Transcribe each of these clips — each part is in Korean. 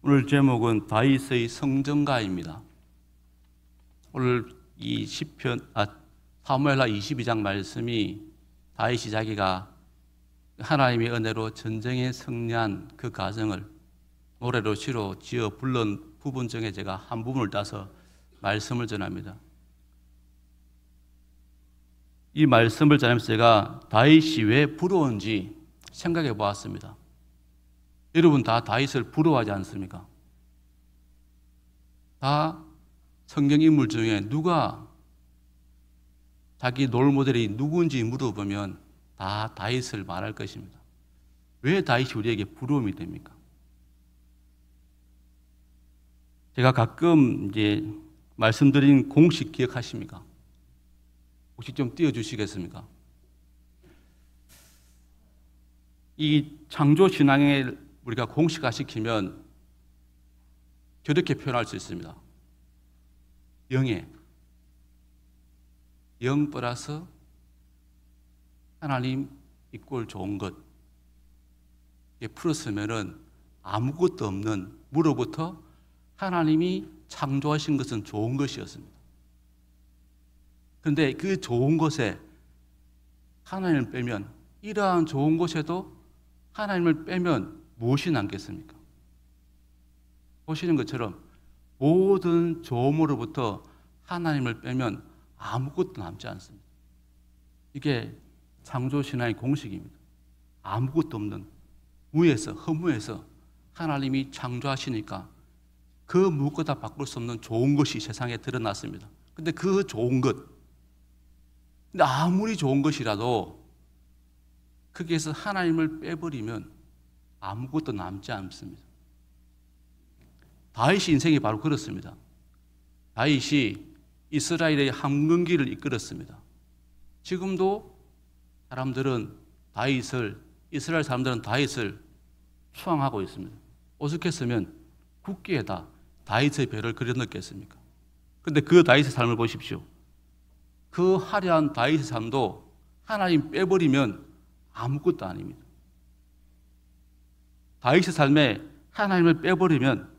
오늘 제목은 다윗의 성전가입니다. 오늘 이 사무엘하 22장 말씀이 다윗이 자기가 하나님의 은혜로 전쟁에 승리한 그 과정을 노래로 시로 지어 불른 부분 중에 제가 한 부분을 따서 말씀을 전합니다. 이 말씀을 전하면서 제가 다윗이 왜 부러운지 생각해 보았습니다. 여러분 다 다윗을 부러워하지 않습니까? 다 성경 인물 중에 누가 자기 롤모델이 누군지 물어보면 다 다윗을 말할 것입니다. 왜 다윗이 우리에게 부러움이 됩니까? 제가 가끔 이제 말씀드린 공식 기억하십니까? 혹시 좀 띄워주시겠습니까? 이 창조 신앙을 우리가 공식화시키면 저렇게 표현할 수 있습니다. 영에 영 플러스 하나님 이꼴 좋은 것, 이게 풀었으면은 아무것도 없는 무로부터 하나님이 창조하신 것은 좋은 것이었습니다. 그런데 그 좋은 것에 하나님을 빼면, 이러한 좋은 것에도 하나님을 빼면 무엇이 남겠습니까? 보시는 것처럼 모든 좋음으로부터 하나님을 빼면 아무것도 남지 않습니다. 이게 창조신앙의 공식입니다. 아무것도 없는 무에서, 허무에서 하나님이 창조하시니까 그 무엇보다 바꿀 수 없는 좋은 것이 세상에 드러났습니다. 근데 그 좋은 것, 근데 아무리 좋은 것이라도 거기에서 하나님을 빼버리면 아무것도 남지 않습니다. 다윗의 인생이 바로 그렇습니다. 다윗이 이스라엘의 함근기를 이끌었습니다. 지금도 이스라엘 사람들은 다윗을 추앙하고 있습니다. 오죽했으면 국기에다 다윗의 별을 그려넣겠습니까? 그런데 그 다윗의 삶을 보십시오. 그 화려한 다윗의 삶도 하나님 빼버리면 아무것도 아닙니다. 다윗의 삶에 하나님을 빼버리면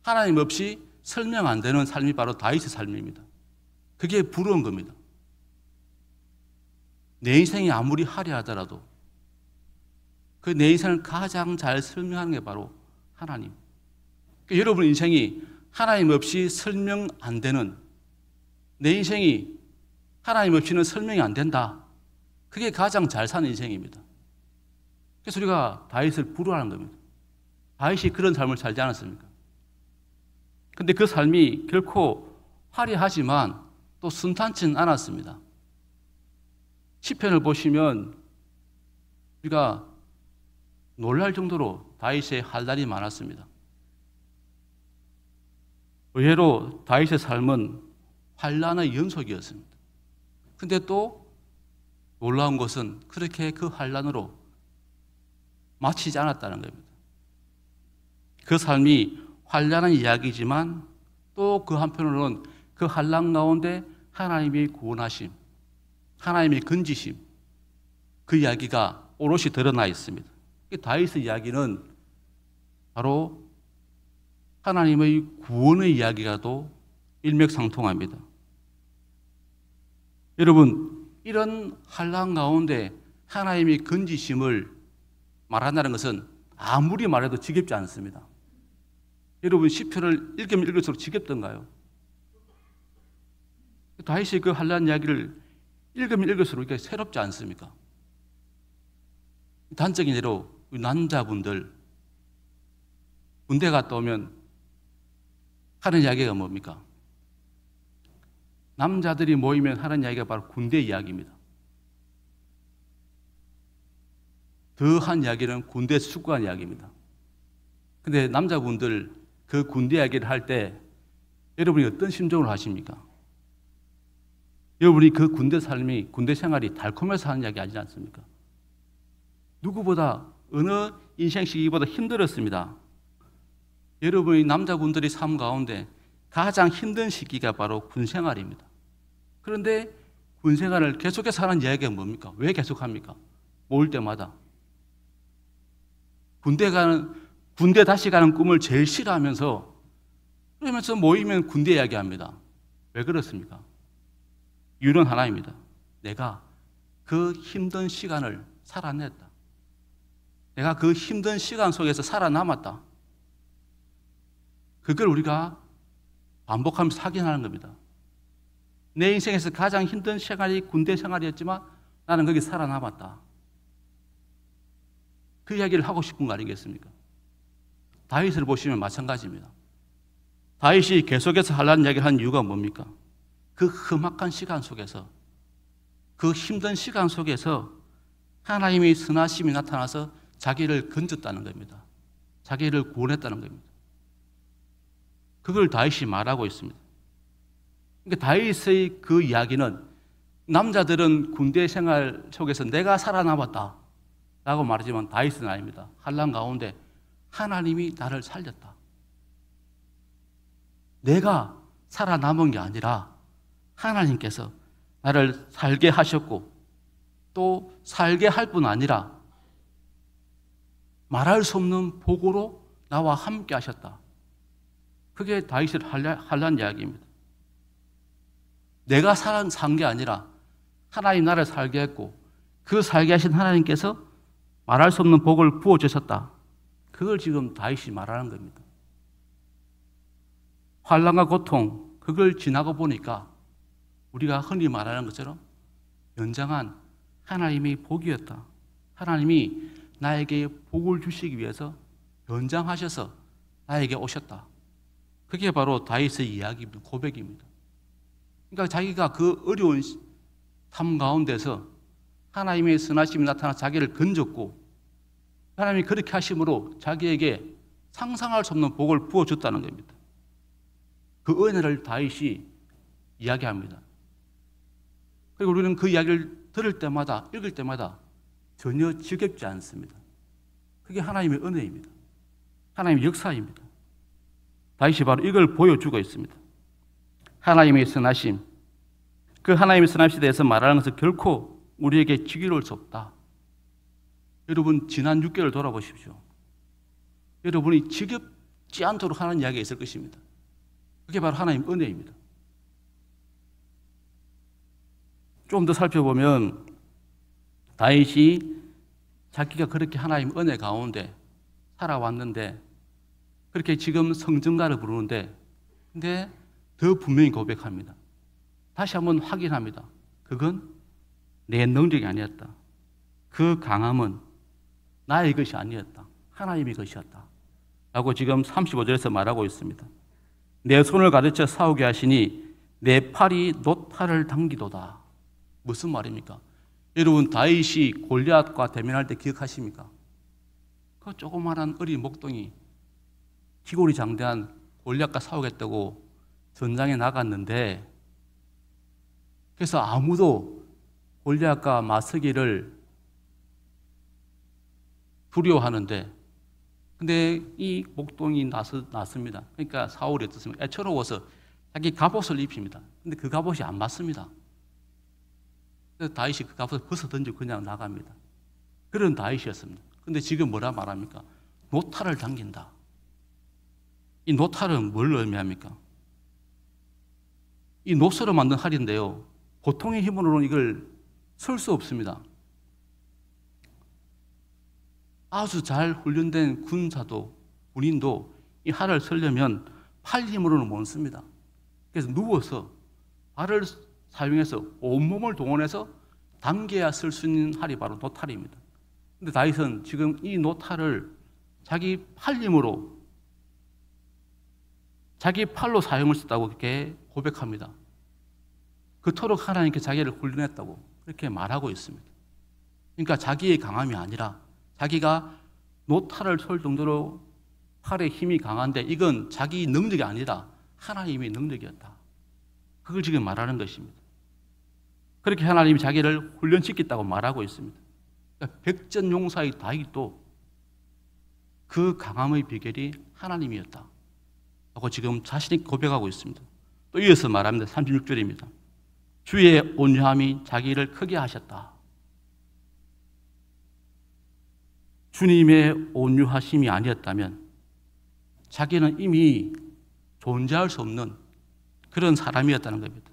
하나님 없이 설명 안 되는 삶이 바로 다윗의 삶입니다. 그게 부러운 겁니다. 내 인생이 아무리 화려하더라도 그 내 인생을 가장 잘 설명하는 게 바로 하나님. 그러니까 여러분 인생이 하나님 없이 설명 안 되는, 내 인생이 하나님 없이는 설명이 안 된다. 그게 가장 잘 사는 인생입니다. 그래서 우리가 다윗을 부러워하는 겁니다. 다윗이 그런 삶을 살지 않았습니까? 근데 그 삶이 결코 화려하지만 또 순탄치는 않았습니다. 시편을 보시면 우리가 놀랄 정도로 다윗의 환난이 많았습니다. 의외로 다윗의 삶은 환난의 연속이었습니다. 근데 또 놀라운 것은 그렇게 그 환난으로 마치지 않았다는 겁니다. 그 삶이 환난한 이야기지만 또 그 한편으로는 그 환난 가운데 하나님의 구원하심, 하나님의 건지심, 그 이야기가 오롯이 드러나 있습니다. 다윗의 이야기는 바로 하나님의 구원의 이야기가도 일맥상통합니다. 여러분, 이런 환난 가운데 하나님의 건지심을 말한다는 것은 아무리 말해도 지겹지 않습니다. 여러분 시편을 읽으면 읽을수록 지겹던가요? 다윗의 그 환난 이야기를 읽으면 읽을수록 이게 새롭지 않습니까? 단적인 예로 남자분들 군대 갔다 오면 하는 이야기가 뭡니까? 남자들이 모이면 하는 이야기가 바로 군대 이야기입니다. 더한 이야기는 군대에서 축구한 이야기입니다. 근데 남자분들 그 군대 이야기를 할 때 여러분이 어떤 심정으로 하십니까? 여러분이 그 군대 생활이 달콤해서 하는 이야기 아니지 않습니까? 누구보다 어느 인생 시기보다 힘들었습니다. 여러분이 남자분들이 삶 가운데 가장 힘든 시기가 바로 군 생활입니다. 그런데 군 생활을 계속해서 하는 이야기가 뭡니까? 왜 계속합니까? 모을 때마다 군대 가는 군대 다시 가는 꿈을 제일 싫어하면서 그러면서 모이면 군대 이야기합니다. 왜 그렇습니까? 이유는 하나입니다. 내가 그 힘든 시간을 살아냈다. 내가 그 힘든 시간 속에서 살아남았다. 그걸 우리가 반복하면서 확인하는 겁니다. 내 인생에서 가장 힘든 생활이 군대 생활이었지만 나는 거기 살아남았다. 그 이야기를 하고 싶은 거 아니겠습니까? 다윗을 보시면 마찬가지입니다. 다윗이 계속해서 하려는 이야기를 한 이유가 뭡니까? 그 험악한 시간 속에서, 그 힘든 시간 속에서 하나님의 선하심이 나타나서 자기를 건졌다는 겁니다. 자기를 구원했다는 겁니다. 그걸 다윗이 말하고 있습니다. 그러니까 다윗의 그 이야기는 남자들은 군대 생활 속에서 내가 살아남았다 라고 말하지만 다윗은 아닙니다. 환난 가운데 하나님이 나를 살렸다. 내가 살아남은 게 아니라 하나님께서 나를 살게 하셨고 또 살게 할 뿐 아니라 말할 수 없는 복으로 나와 함께 하셨다. 그게 다윗을 하려는 이야기입니다. 내가 산 게 아니라 하나님 나를 살게 했고 그 살게 하신 하나님께서 말할 수 없는 복을 부어주셨다. 그걸 지금 다윗이 말하는 겁니다. 환난과 고통, 그걸 지나고 보니까 우리가 흔히 말하는 것처럼 연장한 하나님의 복이었다. 하나님이 나에게 복을 주시기 위해서 연장하셔서 나에게 오셨다. 그게 바로 다윗의 이야기입니다. 고백입니다. 그러니까 자기가 그 어려운 삶 가운데서 하나님의 선하심이 나타나 자기를 건졌고 하나님이 그렇게 하심으로 자기에게 상상할 수 없는 복을 부어줬다는 겁니다. 그 은혜를 다윗이 이야기합니다. 그리고 우리는 그 이야기를 들을 때마다, 읽을 때마다 전혀 지겹지 않습니다. 그게 하나님의 은혜입니다. 하나님의 역사입니다. 다윗이 바로 이걸 보여주고 있습니다. 하나님의 선하심, 그 하나님의 선하심에 대해서 말하는 것은 결코 우리에게 지겨울 수 없다. 여러분 지난 6개월 돌아보십시오. 여러분이 지겹지 않도록 하는 이야기가 있을 것입니다. 그게 바로 하나님의 은혜입니다. 좀 더 살펴보면 다윗이 자기가 그렇게 하나님 은혜 가운데 살아왔는데 그렇게 지금 성전가를 부르는데 근데 더 분명히 고백합니다. 다시 한번 확인합니다. 그건 내 능력이 아니었다. 그 강함은 나의 것이 아니었다. 하나님의 것이었다. 라고 지금 35절에서 말하고 있습니다. 내 손을 가르쳐 싸우게 하시니 내 팔이 노탈을 당기도다. 무슨 말입니까? 여러분 다윗이 골리앗과 대면할 때 기억하십니까? 그 조그마한 어린 목동이 기골이 장대한 골리앗과 싸우겠다고 전장에 나갔는데 그래서 아무도 골리앗과 맞서기를 두려워하는데 근데 이 목동이 났습니다. 그러니까 사울이 어떻습니까? 애처로워서 자기 갑옷을 입힙니다. 근데 그 갑옷이 안 맞습니다. 그래서 다윗이 그 갑옷을 벗어 던지고 그냥 나갑니다. 그런 다윗이었습니다. 근데 지금 뭐라 말합니까? 노탈을 당긴다. 이 노탈은 뭘 의미합니까? 이 노쇠로 만든 활인데요. 보통의 힘으로는 이걸 쓸 수 없습니다. 아주 잘 훈련된 군인도 이 활을 쓰려면 팔 힘으로는 못 씁니다. 그래서 누워서 발을 사용해서 온몸을 동원해서 당겨야 쓸 수 있는 활이 바로 노탈입니다. 근데 다윗은 지금 이 노탈을 자기 팔 힘으로 자기 팔로 사용을 했다고 이렇게 고백합니다. 그토록 하나님께 자기를 훈련했다고 그렇게 말하고 있습니다. 그러니까 자기의 강함이 아니라 자기가 노탈을 쏠 정도로 팔의 힘이 강한데 이건 자기 능력이 아니라 하나님의 능력이었다. 그걸 지금 말하는 것입니다. 그렇게 하나님이 자기를 훈련시켰다고 말하고 있습니다. 그러니까 백전용사의 다윗도 그 강함의 비결이 하나님이었다. 하고 지금 자신이 고백하고 있습니다. 또 이어서 말합니다. 36절입니다. 주의 온유함이 자기를 크게 하셨다. 주님의 온유하심이 아니었다면 자기는 이미 존재할 수 없는 그런 사람이었다는 겁니다.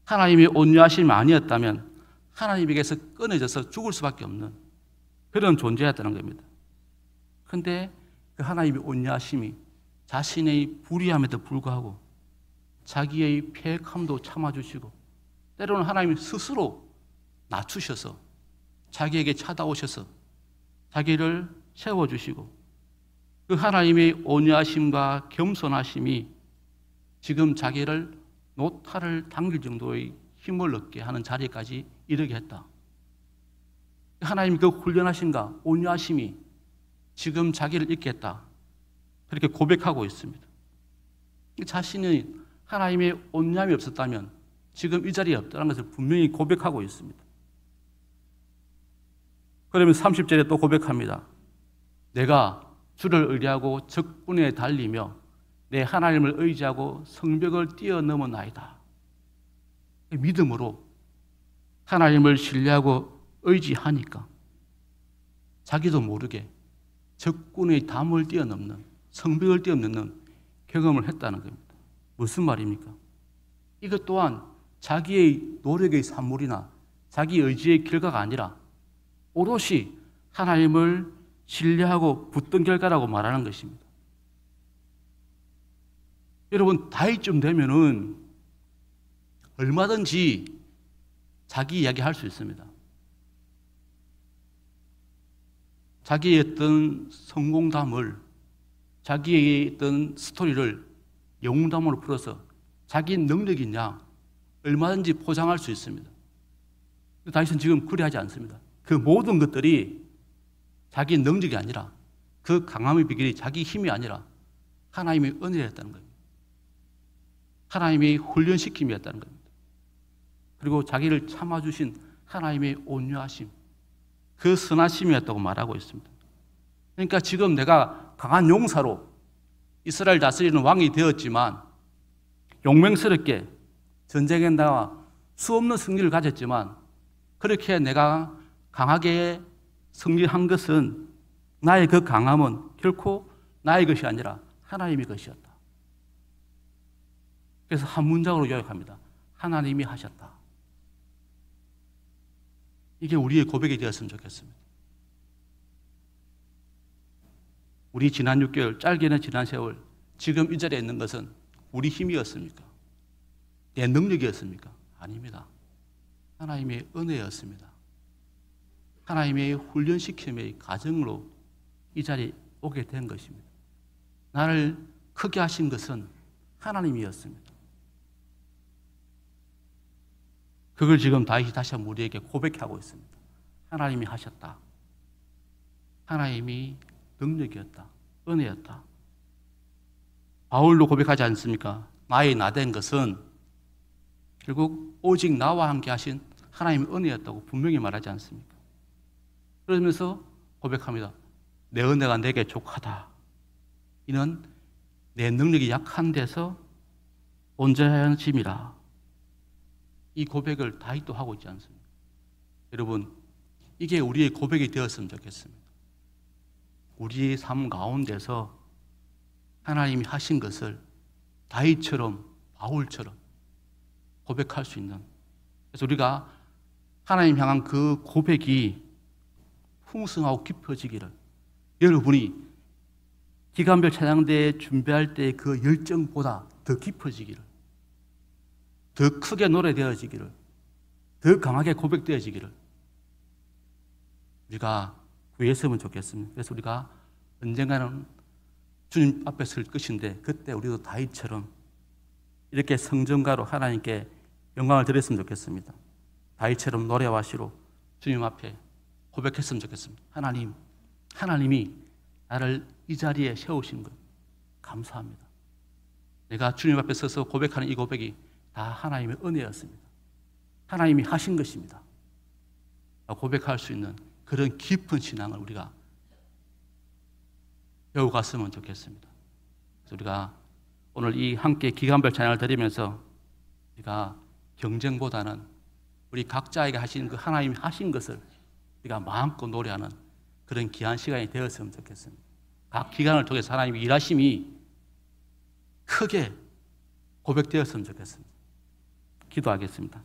하나님의 온유하심이 아니었다면 하나님에게서 끊어져서 죽을 수밖에 없는 그런 존재였다는 겁니다. 그런데 그 하나님의 온유하심이 자신의 불의함에도 불구하고 자기의 패역함도 참아주시고 때로는 하나님이 스스로 낮추셔서 자기에게 찾아오셔서 자기를 세워주시고 그 하나님의 온유하심과 겸손하심이 지금 자기를 노타를 당길 정도의 힘을 얻게 하는 자리까지 이르게 했다. 하나님 그 훈련하심과 온유하심이 지금 자기를 잊게 했다. 그렇게 고백하고 있습니다. 자신이 하나님의 온유함이 없었다면 지금 이 자리에 없다는 것을 분명히 고백하고 있습니다. 그러면 30절에 또 고백합니다. 내가 주를 의뢰하고 적군에 달리며 내 하나님을 의지하고 성벽을 뛰어넘었나이다. 믿음으로 하나님을 신뢰하고 의지하니까 자기도 모르게 적군의 담을 뛰어넘는 성벽을 뛰어넘는 경험을 했다는 겁니다. 무슨 말입니까? 이것 또한 자기의 노력의 산물이나 자기 의지의 결과가 아니라 오롯이 하나님을 신뢰하고 붙든 결과라고 말하는 것입니다. 여러분, 다이쯤 되면은 얼마든지 자기 이야기 할 수 있습니다. 자기의 어떤 성공담을, 자기의 어떤 스토리를 영웅담으로 풀어서 자기 능력이 있냐 얼마든지 포장할 수 있습니다. 다윗은 지금 그리하지 않습니다. 그 모든 것들이 자기 능력이 아니라 그 강함의 비결이 자기 힘이 아니라 하나님의 은혜였다는 겁니다. 하나님의 훈련시킴이었다는 겁니다. 그리고 자기를 참아주신 하나님의 온유하심, 그 선하심이었다고 말하고 있습니다. 그러니까 지금 내가 강한 용사로 이스라엘 다스리는 왕이 되었지만 용맹스럽게 전쟁에 나와 수없는 승리를 가졌지만 그렇게 내가 강하게 승리한 것은 나의 그 강함은 결코 나의 것이 아니라 하나님의 것이었다. 그래서 한 문장으로 요약합니다. 하나님이 하셨다. 이게 우리의 고백이 되었으면 좋겠습니다. 우리 지난 6개월, 짧게는 지난 세월, 지금 이 자리에 있는 것은 우리 힘이었습니까? 내 능력이었습니까? 아닙니다. 하나님의 은혜였습니다. 하나님의 훈련시킴의 과정으로 이 자리에 오게 된 것입니다. 나를 크게 하신 것은 하나님이었습니다. 그걸 지금 다윗이 다시 한번 우리에게 고백하고 있습니다. 하나님이 하셨다. 하나님이 능력이었다. 은혜였다. 바울도 고백하지 않습니까? 나의 나된 것은 결국 오직 나와 함께 하신 하나님의 은혜였다고 분명히 말하지 않습니까? 그러면서 고백합니다. 내 은혜가 내게 족하다. 이는 내 능력이 약한 데서 온전하심이라. 이 고백을 다윗도 하고 있지 않습니까? 여러분, 이게 우리의 고백이 되었으면 좋겠습니다. 우리의 삶 가운데서 하나님이 하신 것을 다윗처럼, 바울처럼 고백할 수 있는, 그래서 우리가 하나님 향한 그 고백이 풍성하고 깊어지기를, 여러분이 기간별 찬양대회 준비할 때 그 열정보다 더 깊어지기를, 더 크게 노래되어지기를, 더 강하게 고백되어지기를 우리가 구했으면 좋겠습니다. 그래서 우리가 언젠가는 주님 앞에 설 것인데 그때 우리도 다윗처럼 이렇게 성전가로 하나님께 영광을 드렸으면 좋겠습니다. 다윗처럼 노래와 시로 주님 앞에 고백했으면 좋겠습니다. 하나님, 하나님이 나를 이 자리에 세우신 것 감사합니다. 내가 주님 앞에 서서 고백하는 이 고백이 다 하나님의 은혜였습니다. 하나님이 하신 것입니다. 고백할 수 있는 그런 깊은 신앙을 우리가 배워갔으면 좋겠습니다. 그래서 우리가 오늘 이 함께 기간별 찬양을 드리면서 우리가 경쟁보다는 우리 각자에게 하신 그 하나님이 하신 것을 우리가 마음껏 노래하는 그런 귀한 시간이 되었으면 좋겠습니다. 각 기관을 통해서 하나님의 일하심이 크게 고백되었으면 좋겠습니다. 기도하겠습니다.